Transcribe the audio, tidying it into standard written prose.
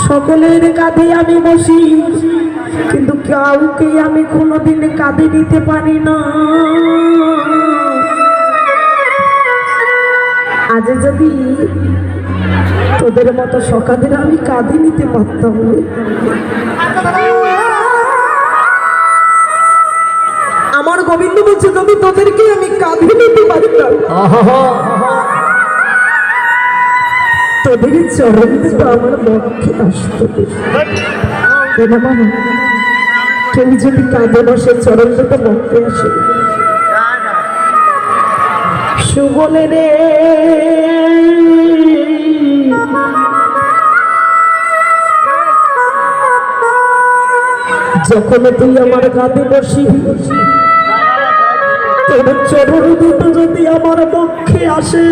সকলের কাঁধে আমি বসি, কিন্তু কাউকে আমি কোনোদিন কাঁধে নিতে পারি না। আজ যদি তোদের মতো সকাদের আমি কাঁধে নিতে পারতাম, আমার গোবিন্দ বলছে যদি তোদেরকে আমি কাঁধে নিতে পারতাম, তোদের চরণ তো আমার পক্ষে আসতো। কেউ যদি কাঁধে বসে চরণ তো পক্ষে আসে। সুবলে রে যখন তুই আমার কাঁধে বসি, তোর চরণ দুটো যদি আমার পক্ষে আসে,